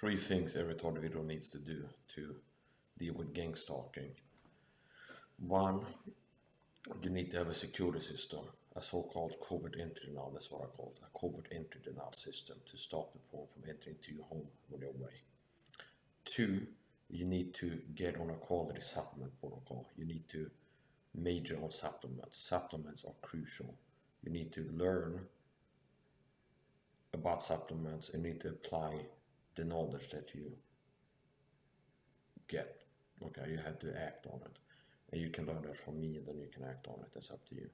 Three things every retarded individual needs to do to deal with gang stalking. One, you need to have a security system, a so-called covert entry denial, that's what I call it, a covert entry denial system to stop the person from entering to your home on their way. Two, you need to get on a quality supplement protocol. You need to major on supplements. Supplements are crucial. You need to learn about supplements and need to apply the knowledge that you get. Okay, you have to act on it. And you can learn that from me and then you can act on it. That's up to you.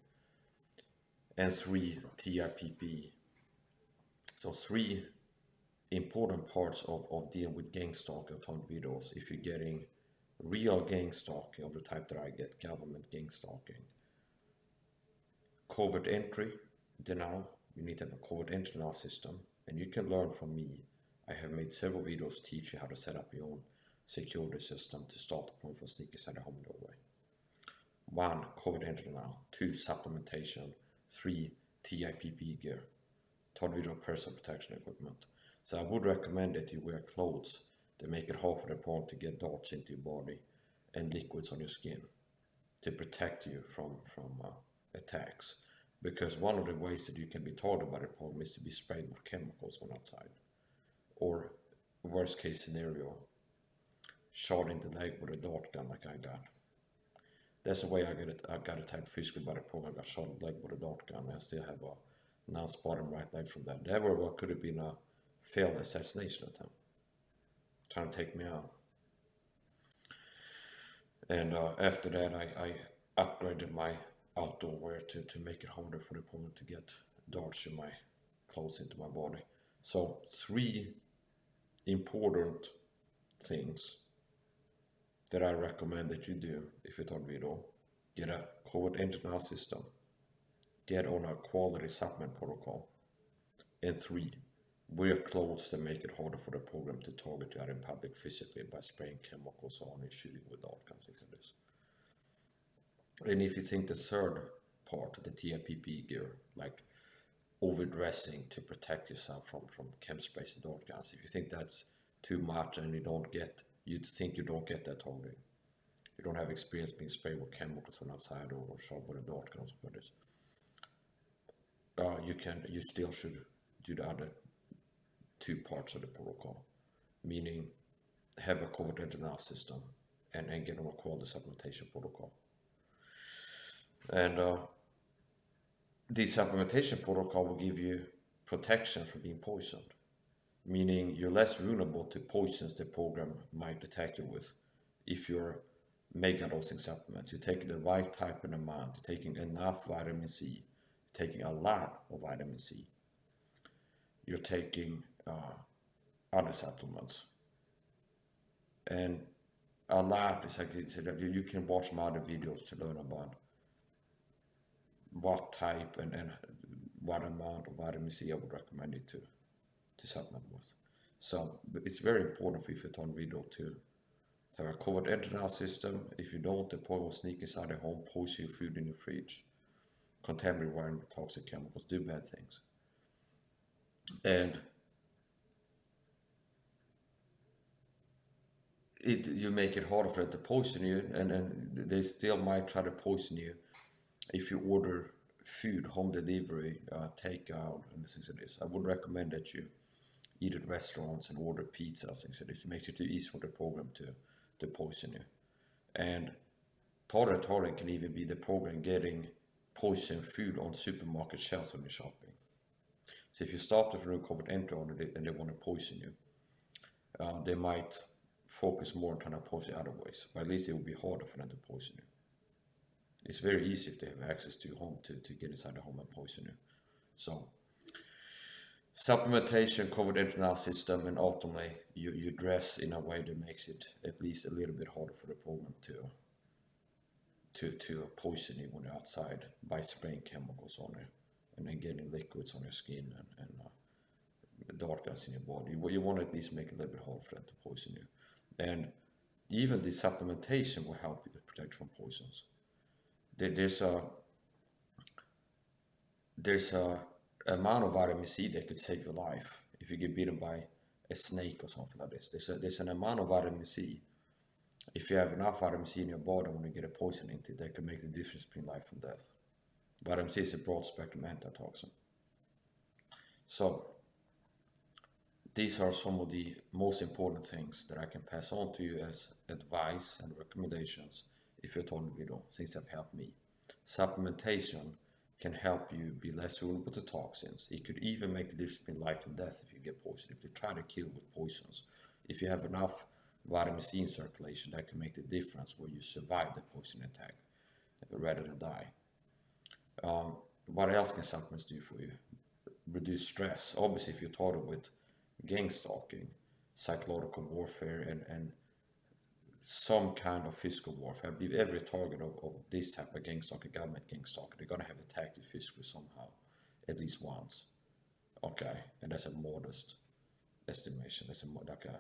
And three, TIPP. So three important parts of dealing with gang stalking on videos. If you're getting real gang stalking of the type that I get, government gang stalking. Covert entry denial. You need to have a covert entry denial system. And you can learn from me. I have made several videos teach you how to set up your own security system to stop the person from sneaking inside the home doorway. 1. Covert entry denial. 2. Supplementation. 3. TIPP gear. Third video, personal protection equipment. So I would recommend that you wear clothes that make it hard for the person to get darts into your body and liquids on your skin to protect you from attacks. Because one of the ways that you can be targeted by the problem is to be sprayed with chemicals when outside. Or worst case scenario, shot in the leg with a dart gun like I got. That's the way I got attacked physically by the program. I got shot in the leg with a dart gun. I still have a non-spotted right leg from that. That what could have been a failed assassination attempt. Trying to take me out. And after that I upgraded my outdoor wear to make it harder for the opponent to get darts in my clothes into my body. So 3 important things that I recommend that you do if you're on video. Get a covert entry denial system. Get on a quality supplement protocol. And 3, wear clothes that make it harder for the program to target you out in public physically by spraying chemicals on and shooting with dart guns into this. And if you think the third part, the TIPP gear, like overdressing to protect yourself from chem sprays and dart guns, if you think that's too much and you think you don't get that targeting, you don't have experience being sprayed with chemicals on outside or shot with a dart gun for this, you still should do the other 2 parts of the protocol, meaning have a covert entry denial system and get on a quality supplementation protocol. And the supplementation protocol will give you protection from being poisoned, meaning you're less vulnerable to poisons the program might attack you with if you're mega dosing supplements. You're taking the right type and amount, you're taking enough vitamin C, taking a lot of vitamin C, you're taking other supplements. And a lot is like you can watch my other videos to learn about what type and what amount of vitamin C I would recommend you to supplement with. So it's very important for you if you're on video to have a covert entry denial system. If you don't, the person will sneak inside the home, poison your food in your fridge, contaminate wine with toxic chemicals, do bad things. And you make it harder for them to poison you, and they still might try to poison you if you order food, home delivery, takeout, and things like this. I would recommend that you eat at restaurants and order pizza, things like this. It makes it too easy for the program to poison you. And part of the target can even be the program getting poisoned food on supermarket shelves when you're shopping. So if you stop them from doing covert entry on it and they want to poison you, they might focus more on trying to poison other ways, but at least it will be harder for them to poison you. It's very easy if they have access to your home to get inside the home and poison you. So supplementation, covert entry denial system, and ultimately you dress in a way that makes it at least a little bit harder for the program to poison you when you're outside by spraying chemicals on you and then getting liquids on your skin and dart guns in your body. You want to at least make it a little bit harder for them to poison you. And even the supplementation will help you to protect from poisons. There's a amount of vitamin C that could save your life if you get bitten by a snake or something like this. There's an amount of vitamin C. If you have enough vitamin C in your body, when you get a poison into it, that can make the difference between life and death. Vitamin C is a broad spectrum antitoxin. So these are some of the most important things that I can pass on to you as advice and recommendations if you're talking video, things that have helped me. Supplementation can help you be less vulnerable to toxins. It could even make the difference between life and death if you get poisoned, if they try to kill with poisons. If you have enough vitamin C in circulation, that can make the difference where you survive the poison attack rather than die. What else can supplements do for you? Reduce stress. Obviously, if you're targeted with gang stalking, psychological warfare, and some kind of physical warfare. I believe every target of this type of gang stalking, government gang stalking, they're going to have attacked you physically somehow, at least once. Okay, and that's a modest estimation. That's like a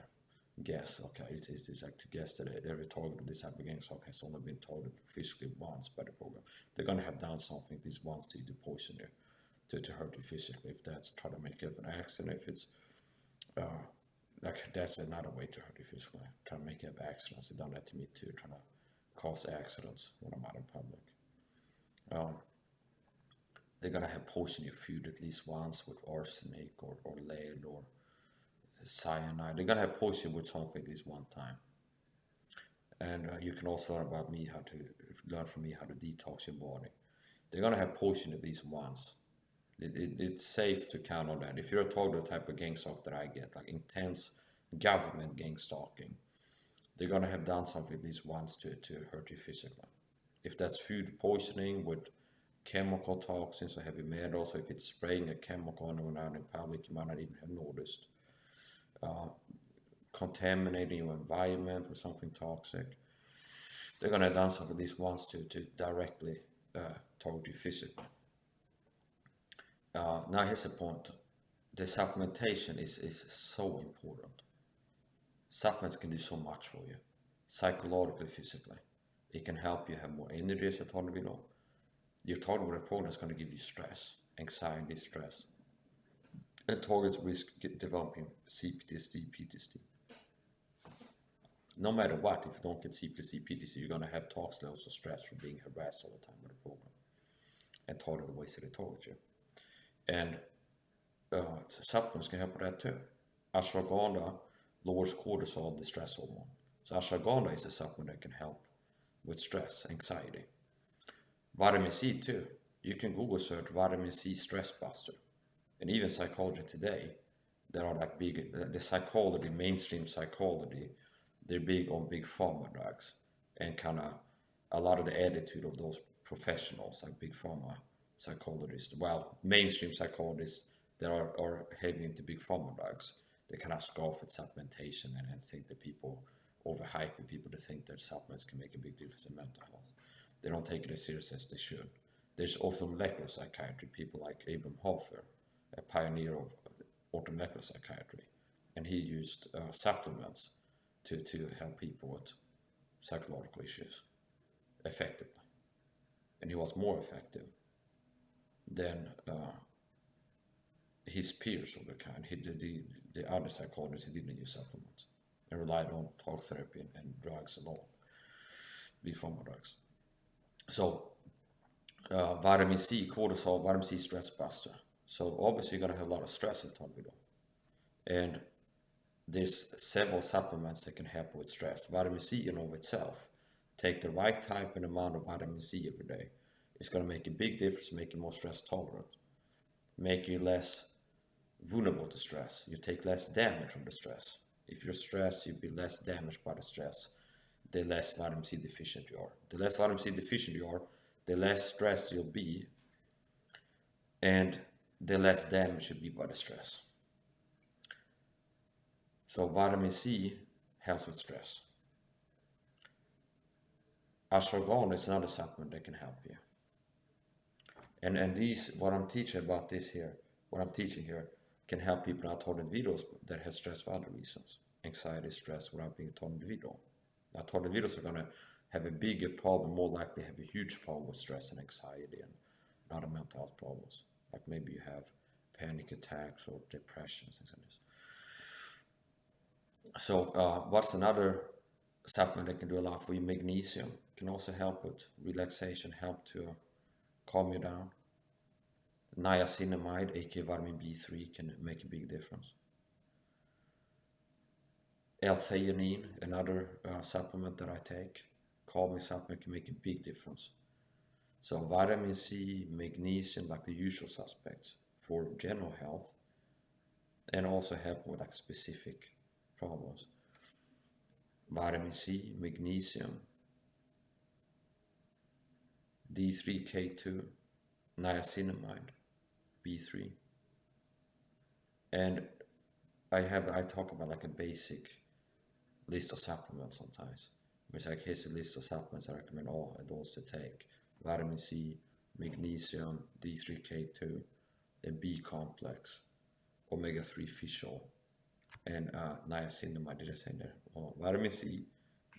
guess. Okay, it's like to guess that every target of this type of gang stalking has only been targeted physically once by the program. They're going to have done something at least once to poison you, to hurt you physically. If that's try to make it an accident, if it's like that's another way to hurt you physically. Try to make you have accidents. They've done that to me too, trying to cause accidents when I'm out in public. They're gonna have poison your food at least once with arsenic or lead or cyanide. They're gonna have poison with something at least one time. And you can also learn from me how to detox your body. They're gonna have poison at least once. It's safe to count on that. If you're a target type of gang stalk that I get, like intense government gang stalking, they're gonna have done something at least once to hurt you physically. If that's food poisoning with chemical toxins or heavy metals, or if it's spraying a chemical on when out in public, you might not even have noticed. Contaminating your environment with something toxic, they're gonna have done something at least once to directly target you physically. Now here's the point. The supplementation is so important. Supplements can do so much for you, psychologically, physically. It can help you have more energy as a target video. Your target with a program is going to give you stress, anxiety, stress. And targets risk developing CPTSD, PTSD. No matter what, if you don't get CPTSD, PTSD, you're going to have toxic levels of stress from being harassed all the time with the program. And target the ways that they target you. And supplements can help with that too. Ashwagandha lowers cortisol, the stress hormone. So ashwagandha is a supplement that can help with stress, anxiety. Vitamin C too. You can Google search vitamin C stress buster. And even psychology today, there are like big, the psychology, mainstream psychology, they're big on big pharma drugs and kind of a lot of the attitude of those professionals like big pharma psychologists, well, mainstream psychologists that are heavy into big pharma drugs, they kind of scoff at supplementation and think that people overhype it, people to think that supplements can make a big difference in mental health. They don't take it as serious as they should. There's also molecular psychiatry, people like Abraham Hoffer, a pioneer of molecular psychiatry, and he used supplements to help people with psychological issues effectively. And he was more effective than his peers of the kind. He did the other psychologists, he didn't use supplements and relied on talk therapy and drugs alone, big pharma drugs. So vitamin C, cortisol, vitamin C stress buster. So obviously you're gonna have a lot of stress at time video. And there's several supplements that can help with stress. Vitamin C in of itself, take the right type and amount of vitamin C every day. It's gonna make a big difference, make you more stress tolerant, make you less vulnerable to stress. You take less damage from the stress. If you're stressed, you'll be less damaged by the stress. The less vitamin C deficient you are. The less vitamin C deficient you are, the less stressed you'll be, and the less damage you'll be by the stress. So vitamin C helps with stress. Ashwagandha is another supplement that can help you. And these, what I'm teaching here, can help people not taught individuals that have stress for other reasons. Anxiety, stress, without being taught individual. Now, taught individuals are going to have a bigger problem, more likely have a huge problem with stress and anxiety and other mental health problems. Like maybe you have panic attacks or depression, things like this. So what's another supplement that can do a lot for you? Magnesium can also help with relaxation, help to calm you down. Niacinamide, aka vitamin B3, can make a big difference. L-theanine, another supplement that I take, calming supplement, can make a big difference. So vitamin C, magnesium, like the usual suspects for general health, and also help with like specific problems. Vitamin C, magnesium, D3K2, niacinamide, B3. And I talk about like a basic list of supplements sometimes. It's like, here's a list of supplements I recommend all adults to take. Vitamin C, magnesium, D3K2, and B complex, omega-3 fish oil, and niacinamide. Did I say there? Oh, vitamin C,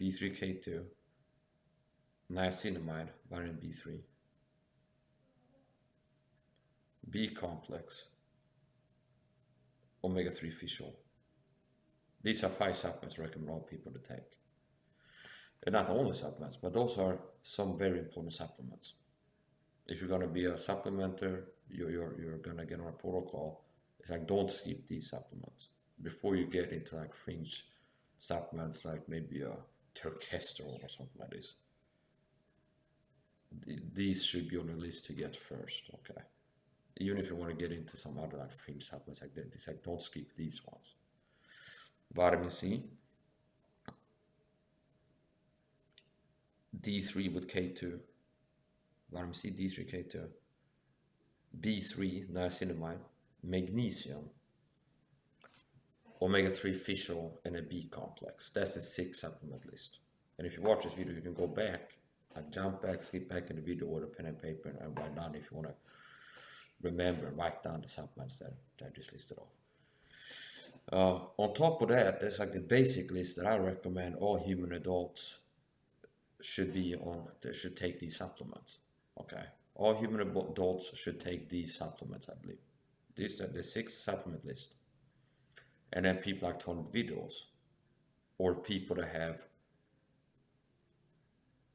D3K2, niacinamide, vitamin B3, B complex, omega-3 fish oil. These are 5 supplements I recommend all people to take. And not only supplements, but those are some very important supplements. If you're going to be a supplementer, you're going to get on a protocol. It's like, don't skip these supplements before you get into like fringe supplements, like maybe a turkesterol or something like this. These should be on the list to get first, okay? Even if you want to get into some other like fringe supplements like that, it's like, don't skip these ones. Vitamin C, D3 with K2, vitamin C, D3, K2, B3, niacinamide, magnesium, omega-3 fish oil, and a B complex. That's the 6 supplement list. And if you watch this video, you can go back, jump back, skip back in the video with a pen and paper and write down if you want to remember, write down the supplements that I just listed off. On top of that, there's like the basic list that I recommend all human adults should be on. They should take these supplements. Okay, all human adults should take these supplements, I believe. These are the 6 supplement list. And then people like to individuals or people that have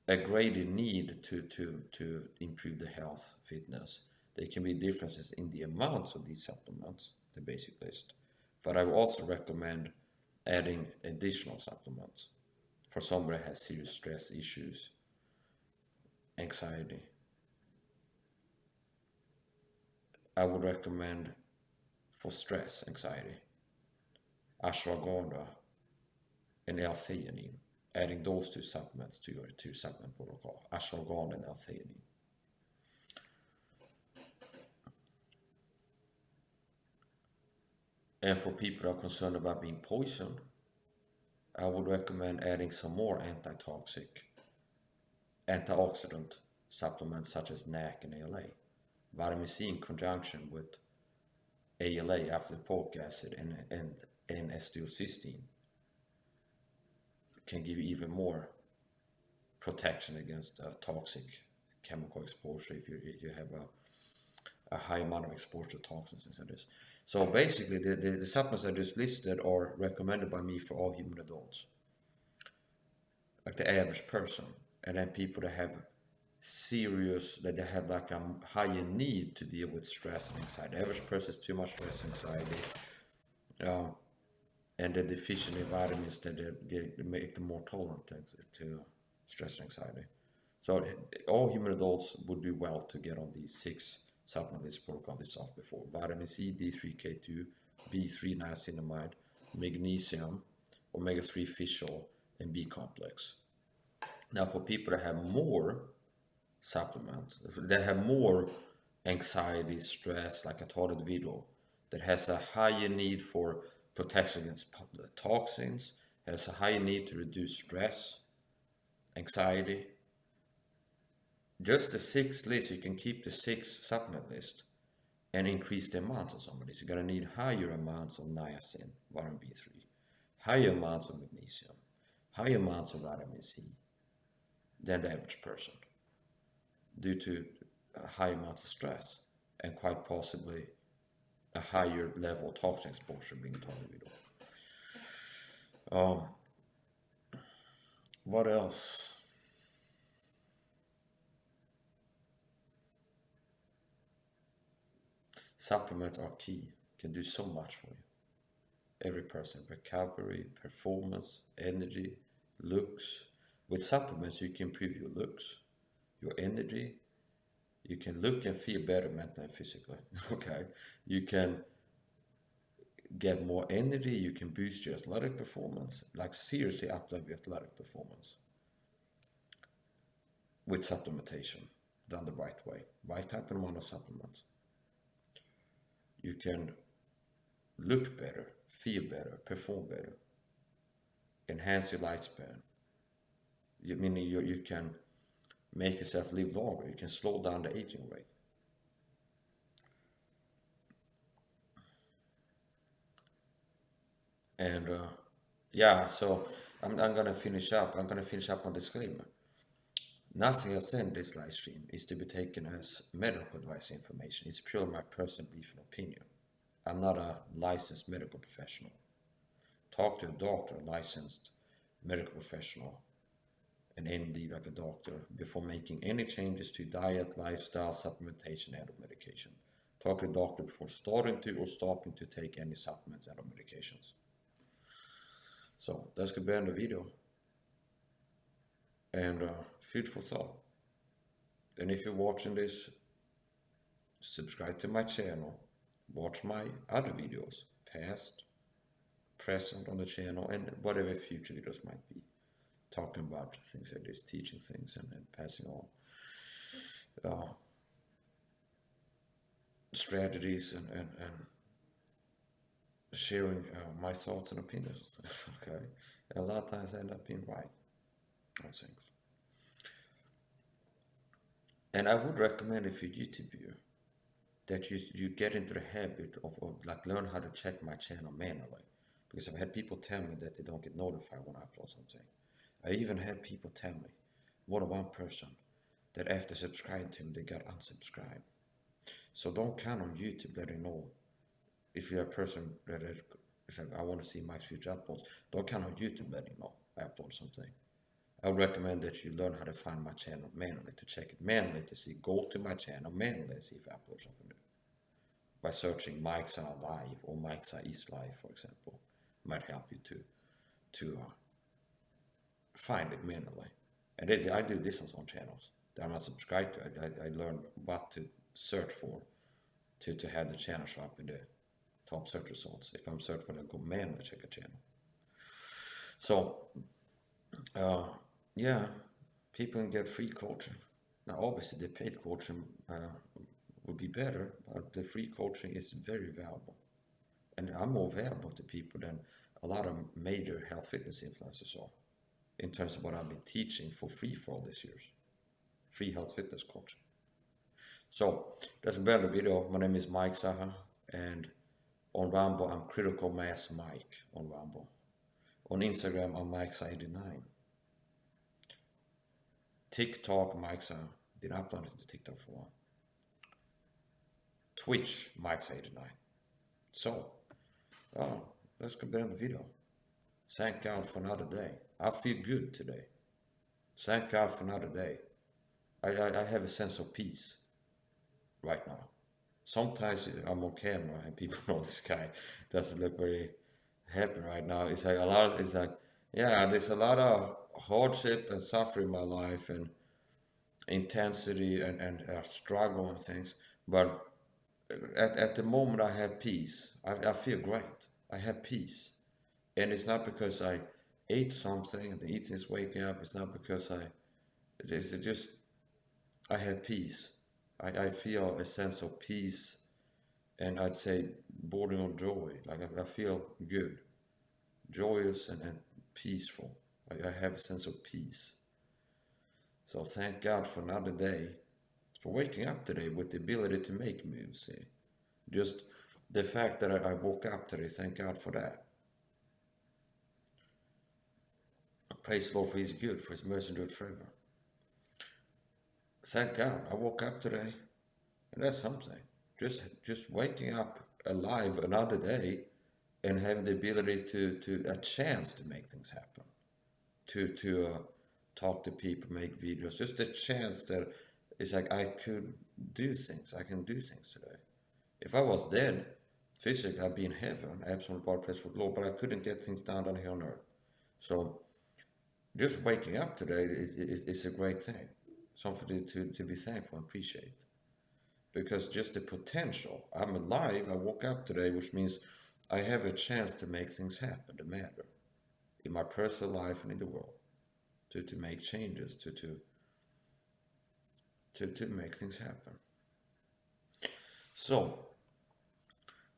a greater need to improve their health, fitness. There can be differences in the amounts of these supplements, the basic list. But I would also recommend adding additional supplements for somebody that has serious stress issues, anxiety. I would recommend for stress, anxiety, ashwagandha and L-theanine. Adding those 2 supplements to your 2 supplement protocol, ashwagandha and L-theanine. And for people that are concerned about being poisoned, I would recommend adding some more antioxidant supplements such as NAC and ALA. Vitamin C in conjunction with ALA, alpha-lipoic acid, and N-acetylcysteine can give you even more protection against toxic chemical exposure if you have a high amount of exposure to toxins and this. So basically, the supplements I just listed are recommended by me for all human adults, like the average person, and then people that have that they have like a higher need to deal with stress and anxiety. The average person has too much stress and anxiety, and they're deficient in vitamins that make them more tolerant to stress and anxiety. So all human adults would do well to get on these 6 supplement list protocol this off before. Vitamin C, D3K2, B3 niacinamide, magnesium, omega-3 fish oil, and B complex. Now for people that have more supplements, that have more anxiety, stress, like I taught in the video, that has a higher need for protection against toxins, has a higher need to reduce stress, anxiety. Just the 6 list, you can keep the 6 supplement list and increase the amounts of some of these. You're going to need higher amounts of niacin, vitamin B3, higher amounts of magnesium, higher amounts of vitamin C than the average person due to high amounts of stress and quite possibly a higher level of toxin exposure being targeted. Um, what else? Supplements are key. Can do so much for you. Every person, recovery, performance, energy, looks. With supplements, you can improve your looks, your energy. You can look and feel better mentally and physically. Okay, you can get more energy. You can boost your athletic performance, like seriously uplevel your athletic performance with supplementation done the right way, right type and amount of supplements. You can look better, feel better, perform better, enhance your lifespan. You can make yourself live longer. You can slow down the aging rate. And yeah, so I'm gonna finish up. I'm gonna finish up on disclaimer. Nothing else in this live stream is to be taken as medical advice information. It's purely my personal belief and opinion. I'm not a licensed medical professional. Talk to a doctor, a licensed medical professional, an MD like a doctor, before making any changes to diet, lifestyle, supplementation, and or medication. Talk to a doctor before starting to or stopping to take any supplements and or medications. So that's gonna be the end of the video. And food for thought. And if you're watching this, subscribe to my channel, watch my other videos, past, present on the channel, and whatever future videos might be, talking about things like this, teaching things and passing on strategies and sharing my thoughts and opinions. Okay, and a lot of times I end up being right on things. And I would recommend, if you're a YouTube viewer, that you get into the habit of like learn how to check my channel manually, because I've had people tell me that they don't get notified when I upload something. I even had people tell me, more than one person, that after subscribing to him they got unsubscribed. So don't count on YouTube letting know. If you're a person that is like, I want to see my future uploads, don't count on YouTube letting you know I upload something. I would recommend that you learn how to find my channel manually, to check it manually, to see, go to my channel manually and see if I upload something new. By searching Mike's Live or Mike's is Live, for example, might help you to find it manually. And I do this on some channels that I'm not subscribed to. I learned what to search for to have the channel show up in the top search results. If I'm searching for it, I go manually check a channel. So, yeah, people can get free coaching. Now, obviously, the paid coaching would be better, but the free coaching is very valuable. And I'm more valuable to people than a lot of major health fitness influencers are, in terms of what I've been teaching for free for all these years. Free health fitness coaching. So, that's about the video. My name is Mike Saha, and on Rambo, I'm Critical Mass Mike on Rambo. On Instagram, I'm MikeSa89. TikTok, MikeSa. Didn't upload it to TikTok for a while. Twitch, MikeSa89. So, let's compare the video. Thank God for another day. I feel good today. Thank God for another day. I have a sense of peace right now. Sometimes I'm on camera and people know this guy doesn't look very happy right now. It's like there's a lot of hardship and suffering in my life and intensity and struggle and things. But at the moment I have peace. I feel great. I have peace. And it's not because I ate something and the eating is waking up. It's not because it's just, I have peace. I feel a sense of peace, and I'd say bordering on joy. Like I feel good, joyous and peaceful. I have a sense of peace. So thank God for another day, for waking up today with the ability to make moves. See? Just the fact that I woke up today, thank God for that. Praise the Lord for His good, for His mercy endureth forever. Thank God I woke up today, and that's something. Just waking up alive another day, and having the ability to a chance to make things happen, to talk to people, make videos, just a chance that it's like I can do things today. If I was dead, physically I'd be in heaven, absolute bar praise for the Lord, but I couldn't get things done down here on earth. So just waking up today is a great thing, something to be thankful and appreciate. Because just the potential, I'm alive, I woke up today, which means I have a chance to make things happen that matter in my personal life and in the world, to make changes, to make things happen. So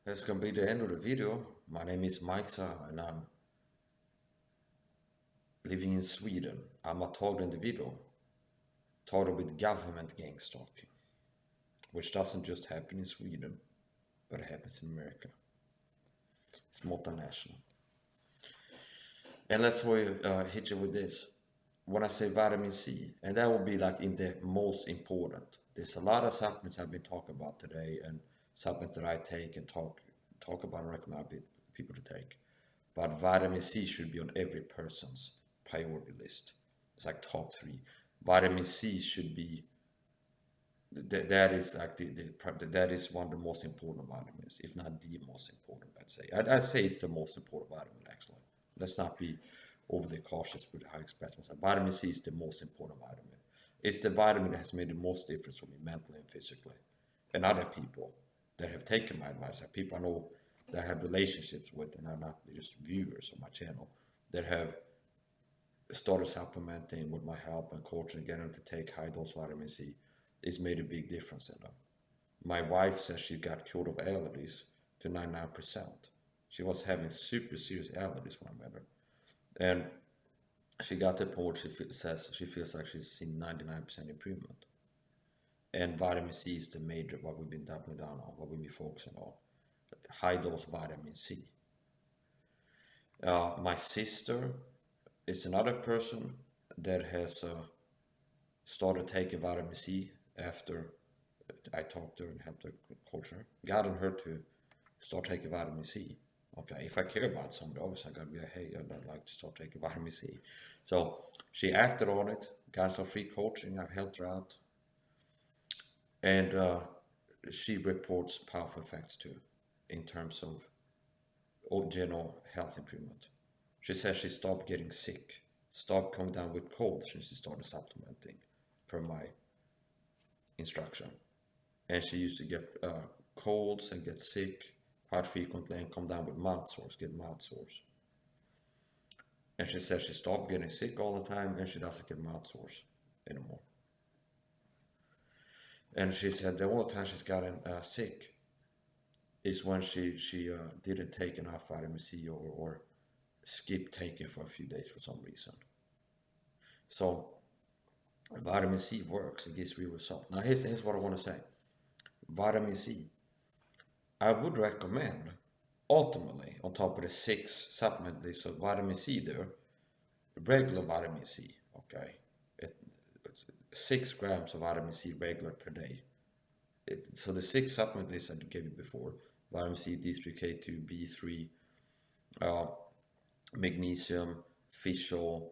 that's gonna be the end of the video. My name is Mike and I'm living in Sweden. I'm a target individual, target with government gang stalking, which doesn't just happen in Sweden, but it happens in America. It's multinational. And let's hit you with this. When I say vitamin C, and that will be like in the most important. There's a lot of supplements I've been talking about today, and supplements that I take and talk about and recommend people to take. But vitamin C should be on every person's priority list. It's like top 3. Vitamin C should be that is like that is one of the most important vitamins, if not the most important. I'd say it's the most important vitamin actually. Let's not be overly cautious with how I express myself. Vitamin C is the most important vitamin. It's the vitamin that has made the most difference for me mentally and physically. And other people that have taken my advice, like people I know that I have relationships with, and are not just viewers of my channel, that have started supplementing with my help and coaching, getting them to take high dose vitamin C. It's made a big difference in them. My wife says she got cured of allergies to 99%. She was having super serious allergies when I met her. And she got to the point where she feels like she's seen 99% improvement. And vitamin C is the major, what we've been doubling down on, what we've been focusing on. High dose vitamin C. My sister is another person that has started taking vitamin C after I talked to her and helped her coach her. Gotten her to start taking vitamin C. Okay, if I care about somebody, obviously I gotta be like, hey, I'd like to start taking vitamin C. So she acted on it, got some free coaching, I've helped her out. And she reports powerful effects too, in terms of general health improvement. She says she stopped getting sick, stopped coming down with colds since she started supplementing per my instruction. And she used to get colds and get sick quite frequently and come down with get mouth sores. And she says she stopped getting sick all the time and she doesn't get mouth sores anymore. And she said the only time she's gotten sick is when she didn't take enough vitamin C or skipped taking for a few days for some reason. So vitamin C works, it gives real results. Now here's what I want to say. Vitamin C, I would recommend, ultimately, on top of the 6 supplement list of vitamin C there, regular vitamin C, okay? It's 6 grams of vitamin C regular per day. So the 6 supplement lists I gave you before, vitamin C, D3, K2, B3, magnesium, fish oil,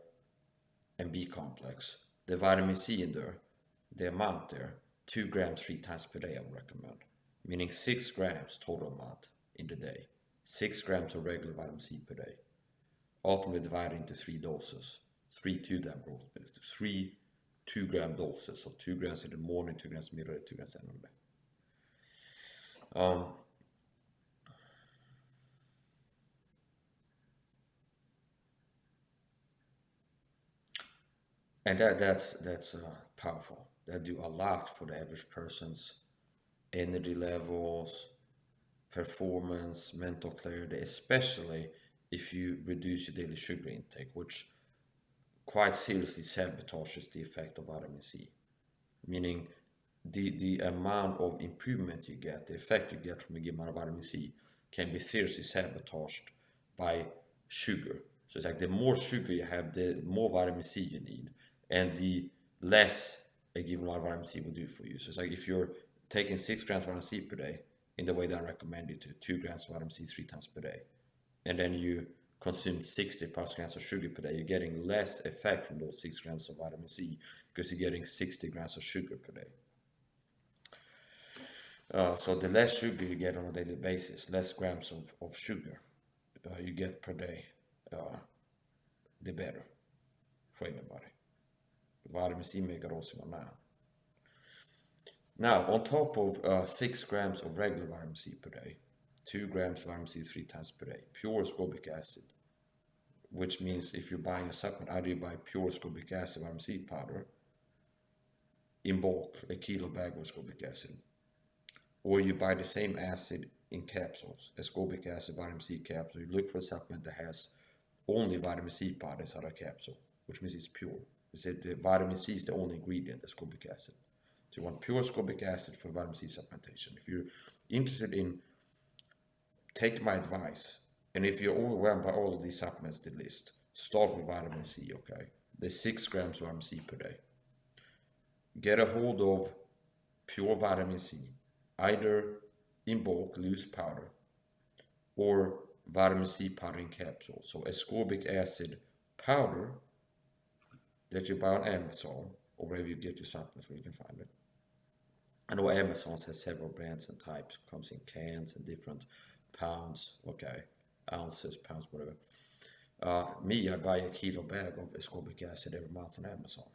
and B complex. The vitamin C in there, the amount there, 2 grams 3 times per day I would recommend. Meaning 6 grams total amount in the day. 6 grams of regular vitamin C per day. Ultimately divided into 3 doses. 3 2-gram growth minutes. 3 2-gram doses. So 2 grams in the morning, 2 grams in the middle, 2 grams in the day. And that's powerful. That do a lot for the average person's energy levels, performance, mental clarity, especially if you reduce your daily sugar intake, which quite seriously sabotages the effect of vitamin C. Meaning the amount of improvement you get, the effect you get from a given amount of vitamin C can be seriously sabotaged by sugar. So it's like the more sugar you have, the more vitamin C you need, and the less a given amount of vitamin C will do for you. So it's like if you're taking 6 grams of vitamin C per day, in the way that I recommend you to, 2 grams of vitamin C 3 times per day, and then you consume 60 plus grams of sugar per day, you're getting less effect from those 6 grams of vitamin C because you're getting 60 grams of sugar per day. So the less sugar you get on a daily basis, less grams of sugar you get per day, the better for anybody. Vitamin C mega dosing now. Now, on top of 6 grams of regular vitamin C per day, 2 grams of vitamin C 3 times per day, pure ascorbic acid, which means if you're buying a supplement, either you buy pure ascorbic acid vitamin C powder in bulk, a kilo bag of ascorbic acid, or you buy the same acid in capsules, ascorbic acid vitamin C capsule. You look for a supplement that has only vitamin C powder inside a capsule, which means it's pure. You said the vitamin C is the only ingredient, ascorbic acid. So you want pure ascorbic acid for vitamin C supplementation. If you're interested in, take my advice, and if you're overwhelmed by all of these supplements, the list, start with vitamin C, okay? There's 6 grams of vitamin C per day. Get a hold of pure vitamin C, either in bulk, loose powder, or vitamin C powder in capsules. So ascorbic acid powder that you buy on Amazon, or wherever you get your supplements where you can find it. I know Amazon has several brands and types, comes in cans and different pounds, okay, ounces, pounds, whatever. I buy a kilo bag of ascorbic acid every month on Amazon.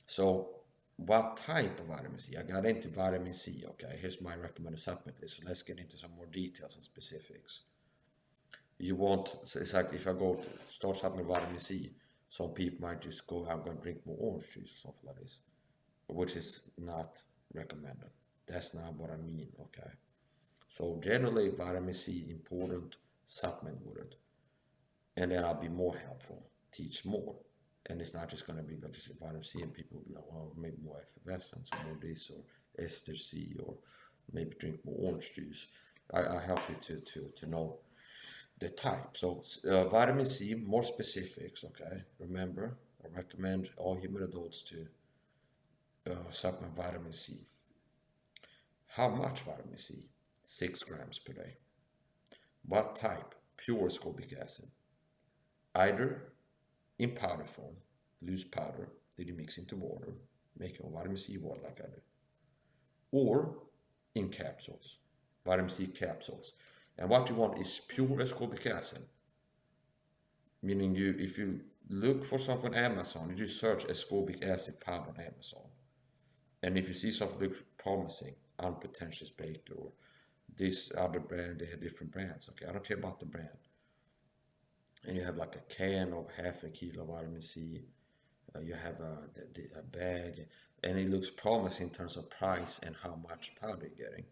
So what type of vitamin C? I got into vitamin C, okay, here's my recommended supplement list. So let's get into some more details and specifics. You want, so it's like if I go to start supplement vitamin C, some people might just go, I'm going to drink more orange juice or something like this, which is not recommended. That's not what I mean, okay? So generally vitamin C important, supplement with it, and then I'll be more helpful, teach more, and it's not just going to be like just vitamin C and people will be like, well, maybe more effervescence or more this or ester C or maybe drink more orange juice. I help you to know the type. So vitamin C, more specifics, okay? Remember, I recommend all human adults to supplement vitamin C. How much vitamin C? 6 grams per day. What type? Pure ascorbic acid. Either in powder form, loose powder that you mix into water, make a vitamin C water like I do, or in capsules, vitamin C capsules. And what you want is pure ascorbic acid, meaning if you look for something on Amazon, you just search ascorbic acid powder on Amazon. And if you see something looks promising, Unpretentious Baker or this other brand, they have different brands, okay? I don't care about the brand. And you have like a can of half a kilo vitamin C, you have a bag, and it looks promising in terms of price and how much powder you're getting.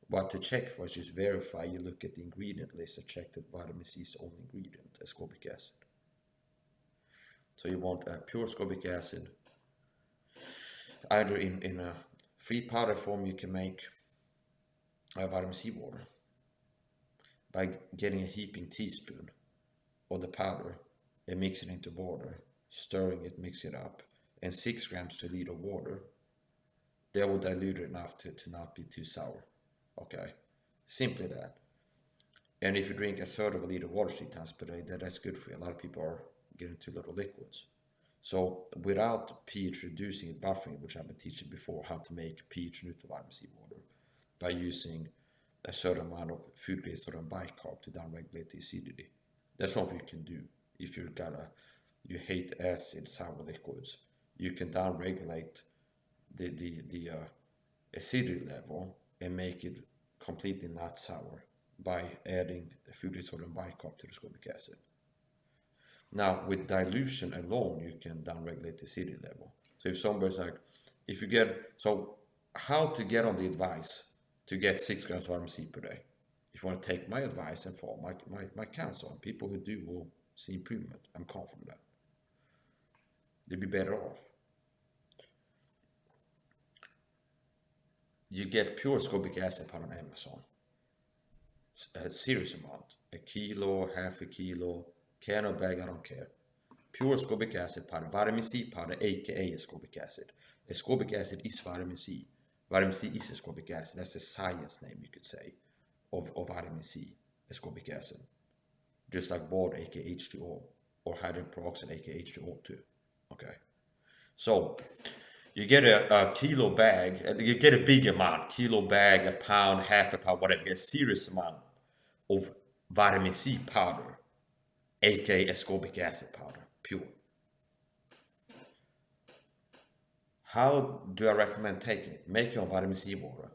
What to check for is just verify, you look at the ingredient list and check that vitamin C is the only ingredient, ascorbic acid. So you want a pure ascorbic acid, either in a free powder form. You can make vitamin C water by getting a heaping teaspoon of the powder and mix it into water, stirring it, mix it up, and 6 grams to a liter of water. That will dilute it enough to not be too sour, okay? Simply that. And if you drink a third of a liter of water 3 times per day, that's good for you. A lot of people are getting too little liquids. So without pH reducing and buffering, which I've been teaching before, how to make pH neutral vitamin C water by using a certain amount of food grade sodium bicarb to downregulate the acidity. That's something you can do if you hate acid sour liquids. You can downregulate the acidity level and make it completely not sour by adding food grade sodium bicarb to the ascorbic acid. Now, with dilution alone, you can downregulate the acidity level. So if somebody's like, how to get on the advice to get 6 grams of vitamin C per day? If you want to take my advice and follow my counsel, and people who do will see improvement, I'm confident that they'll be better off. You get pure ascorbic acid powder on Amazon. A serious amount, a kilo, half a kilo, can or bag, I don't care. Pure ascorbic acid powder, vitamin C powder, aka ascorbic acid. Ascorbic acid is vitamin C. Vitamin C is ascorbic acid. That's the science name, you could say, of vitamin C, ascorbic acid. just like water, aka H2O, or hydrogen peroxide, aka H2O2. Okay, so you get a kilo bag, you get a big amount, kilo bag, a pound, half a pound, whatever, a serious amount of vitamin C powder, aka ascorbic acid powder, pure. How do I recommend taking it? Make your vitamin C water.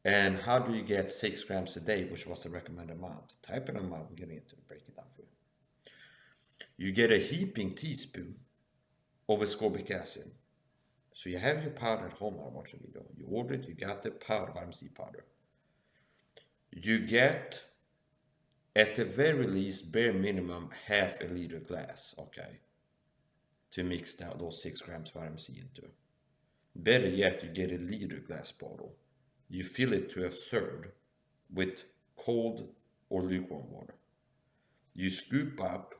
And how do you get 6 grams a day, which was the recommended amount? Type in amount, I'm getting it to break it down for you. You get a heaping teaspoon of ascorbic acid. So you have your powder at home. I watch the video. You order it, you got the powder, vitamin C powder. You get, at the very least, bare minimum, half a liter glass, okay, to mix those 6 grams vitamin C into. Better yet, you get a liter glass bottle. You fill it to a third with cold or lukewarm water. You scoop up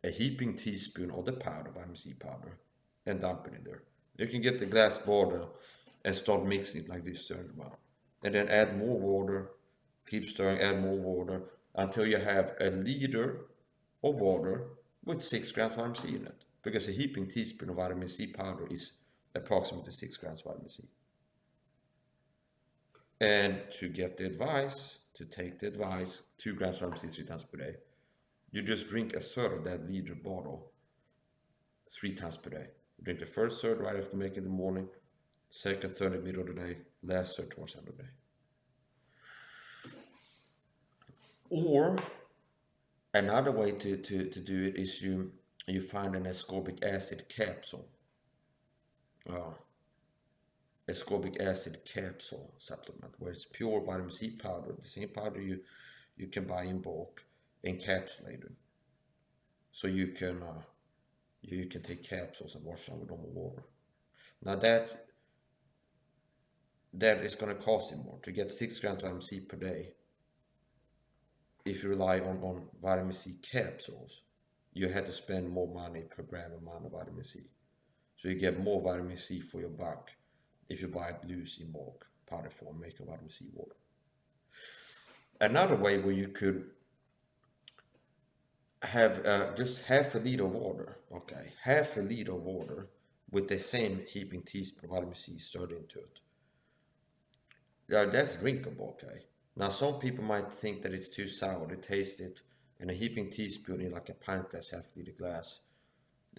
a heaping teaspoon of the powder, vitamin C powder, and dump it in there. You can get the glass bottle and start mixing it like this, stirring around. And then add more water, keep stirring, add more water, until you have a liter of water with 6 grams vitamin C in it. Because a heaping teaspoon of vitamin C powder is approximately 6 grams vitamin C. And to get the advice, to take the advice, 2 grams vitamin C 3 times per day, you just drink a third of that liter bottle 3 times per day. You drink the first third right after making in the morning, second third in the middle of the day, last third towards the end of the day. Or another way to do it is you find an ascorbic acid capsule. Ascorbic acid capsule supplement, where it's pure vitamin C powder, the same powder you can buy in bulk, encapsulated. So you can take capsules and wash them with normal water. Now that is going to cost you more. To get 6 grams vitamin C per day, if you rely on vitamin C capsules, you had to spend more money per gram amount of vitamin C. So you get more vitamin C for your buck if you buy it loose in bulk, powder form, make a vitamin C water. Another way where you could have just half a liter of water, okay, half a liter of water with the same heaping teaspoon of vitamin C stirred into it. That's drinkable, okay. Now some people might think that it's too sour. They taste it, and a heaping teaspoon in like a pint glass, half liter glass,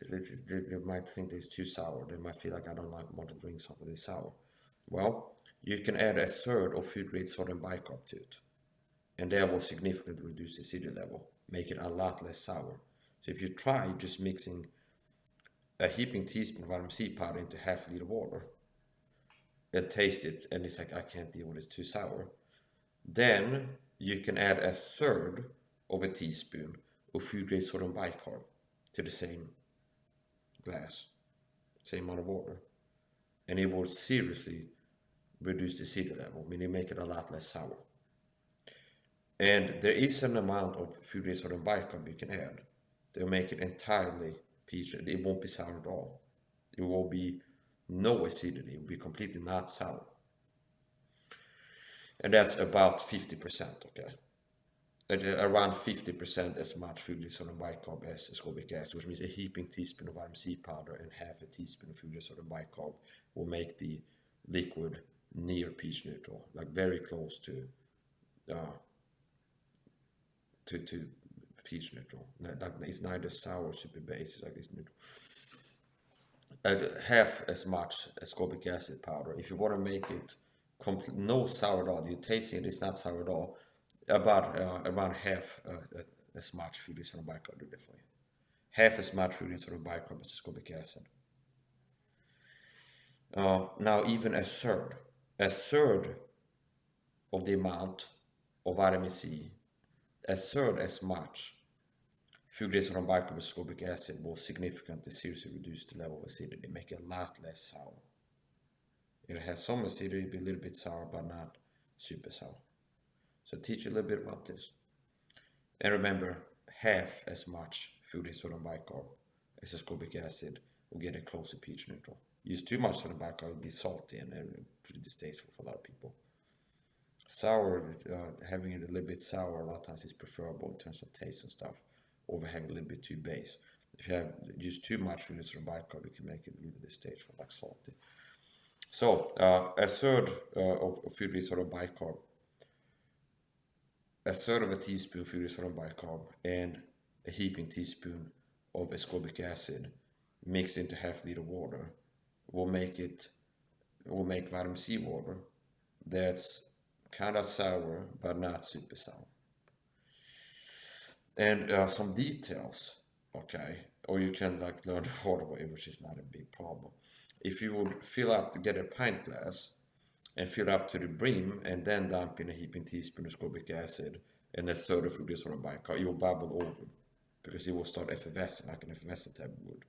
they might think that it's too sour. They might feel like, I don't want to drink something that's sour. Well, you can add a third of food grade sodium bicarb to it, and that will significantly reduce the acidity level, make it a lot less sour. So if you try just mixing a heaping teaspoon of vitamin C powder into half a liter of water and taste it, and it's like, I can't deal with it, it's too sour, then you can add a third of a teaspoon of food grade sodium bicarb to the same glass, same amount of water, and it will seriously reduce the acidity level, meaning make it a lot less sour. And there is an amount of food grade sodium bicarb you can add. They'll make it entirely peach. It won't be sour at all. It will be no acidity. It will be completely not sour. And that's about 50%, okay? Around 50% as much food grade sodium bicarb as ascorbic acid, which means a heaping teaspoon of vitamin C powder and half a teaspoon of food grade sodium bicarb will make the liquid near pH neutral, like very close to pH neutral. It's neither sour or super base, it's like it's neutral. Half as much ascorbic acid powder. If you want to make it no sour at all, you taste it, it's not sour at all, about around half as much food grade sodium bicarb do that for you. Half as much food grade sodium bicarb as ascorbic acid. Now even a third of the amount of vitamin C, a third as much food grade sodium bicarb as ascorbic acid will significantly seriously reduce the level of acidity, make it a lot less sour. It has some acidity, be a little bit sour, but not super sour. So teach you a little bit about this. And remember, half as much food grade sodium bicarb as ascorbic acid will get it close to pH neutral. Use too much sodium bicarb, it will be salty and pretty distasteful for a lot of people. Sour, having it a little bit sour a lot of times is preferable in terms of taste and stuff, over having a little bit too base. If you have just too much fructose or bicarb, you can make it really this stage for like salty. So a third of fructose or bicarb, a third of a teaspoon of fructose or bicarb, and a heaping teaspoon of ascorbic acid mixed into half-liter water will make vitamin C water that's kind of sour but not super sour. And some details, okay, or you can like learn the hard way, which is not a big problem. If you would fill up to get a pint glass and fill up to the brim and then dump in a heaping teaspoon of ascorbic acid and a third of fructose or a bicarb, you will bubble over because it will start effervescing like an effervescent tab would.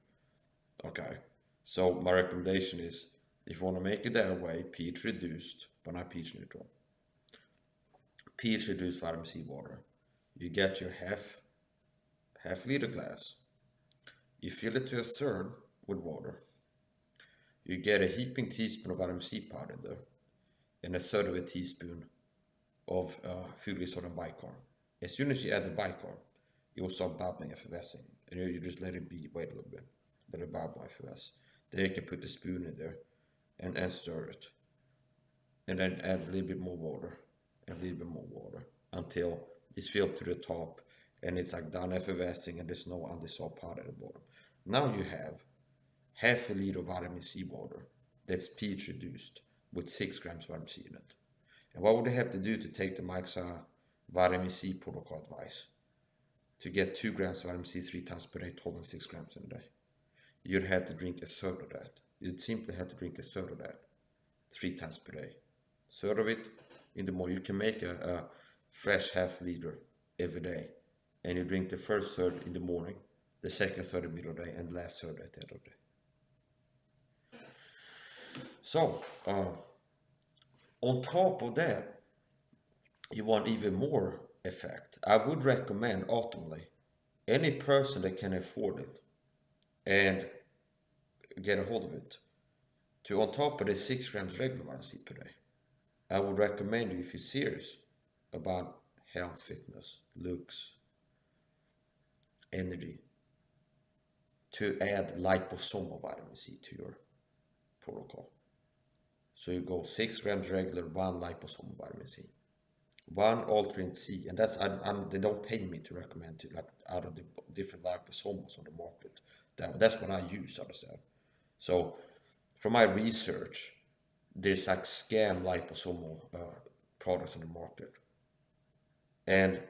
Okay, so my recommendation is if you want to make it that way, pH reduced, but not pH neutral. pH reduced vitamin C water. You get your half liter glass. You fill it to a third with water. You get a heaping teaspoon of vitamin C powder there, and a third of a teaspoon of fructose or bicarb. As soon as you add the bicarb, it will start bubbling, effervescing, and you just let it be. Wait a little bit, let it bubble, effervesce. Then you can put the spoon in there and stir it, and then add a little bit more water, and a little bit more water until it's filled to the top and it's like done effervescing and there's no undissolved powder at the bottom. Now you have half a liter of vitamin C water that's pH reduced with 6 grams vitamin C in it. And what would they have to do to take the Mixa vitamin C protocol advice? To get 2 grams of vitamin C 3 times per day, totaling 6 grams in a day. You'd have to drink a third of that. You'd simply have to drink a third of that 3 times per day. Third of it in the morning. You can make a fresh half liter every day, and you drink the first third in the morning, the second third in the middle of the day, and the last third at the end of the day. So on top of that, you want even more effect. I would recommend ultimately any person that can afford it and get a hold of it to, on top of the 6 grams regular vitamin C per day, I would recommend you, if you're serious about health, fitness, looks, energy, to add liposomal vitamin C to your protocol. So you go 6 grams regular, 1 liposomal vitamin C, 1 alternate C, and that's they don't pay me to recommend to, like, out of the different liposomals on the market. That's what I use, understand. So from my research, there's like scam liposomal products on the market, and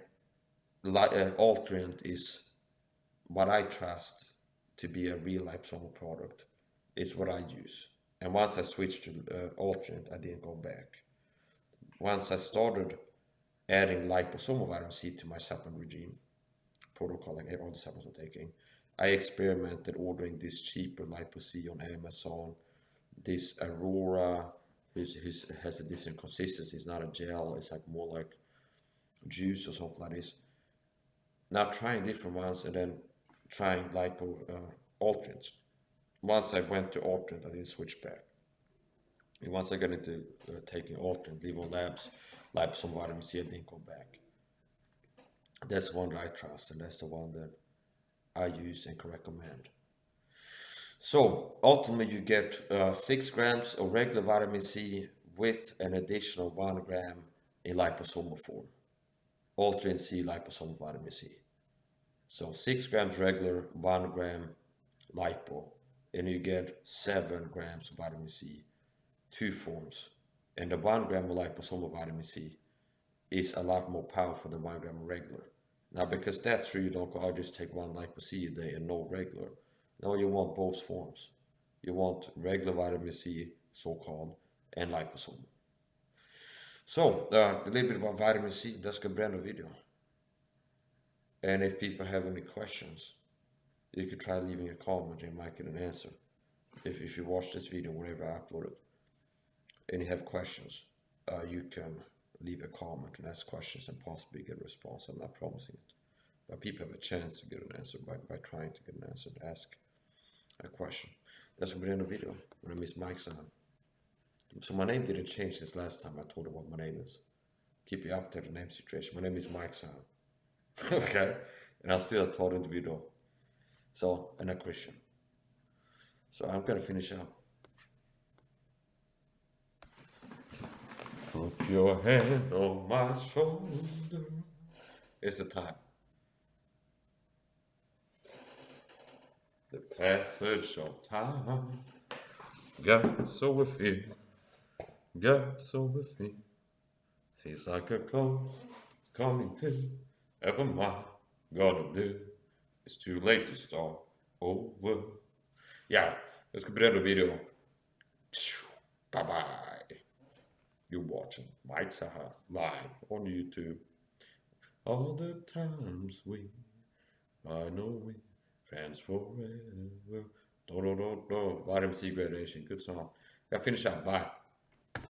alternate is what I trust to be a real liposomal product. It's what I use, and once I switched to alternate, I didn't go back. Once I started adding liposomal vitamin C to my supplement regime protocol, like all the supplements I'm taking, I experimented ordering this cheaper Lipo C on Amazon, this Aurora, which has a decent consistency. It's not a gel, it's like more like juice or something like this. Now trying different ones and then trying lipo alternates. Once I went to alternate, I didn't switch back. And once I got into taking alternate, Levo Labs, liposomal vitamin C, I didn't go back. That's the one that I trust, and that's the one that I use and can recommend. So ultimately you get 6 grams of regular vitamin C with an additional 1 gram in liposomal form. Alternate C liposomal vitamin C. So 6 grams regular, 1 gram lipo, and you get 7 grams of vitamin C, 2 forms. And the 1 gram of liposomal vitamin C is a lot more powerful than 1 gram of regular. Now, because that's true, you don't go, I'll just take 1 lipo C a day and no regular. No, you want both forms. You want regular vitamin C, so-called, and liposomal. So, a little bit about vitamin C, that's the brand of video. And if people have any questions, you could try leaving a comment and might get an answer. If you watch this video, whenever I upload it, and you have questions, you can leave a comment and ask questions and possibly get a response. I'm not promising it, but people have a chance to get an answer by trying to get an answer to ask a question. That's the end of the video. My name is Mike Sam. So my name didn't change since last time I told you what my name is. keep you up to the name situation. My name is Mike Sam. Okay? And I'm still a thought individual. So, and a Christian. So I'm gonna finish up. Put your hand on my shoulder. It's the time. The passage of time got so within, got so within. Feels like a close coming to. Ever mind, gonna do. It's too late to start over. Ja, jag ska bredda video. Bye bye. You're watching Mike Saha live on YouTube. All the times I know we fans forever. Do do do do. Vitamin C gradation. Good song. Jag finish up. Bye.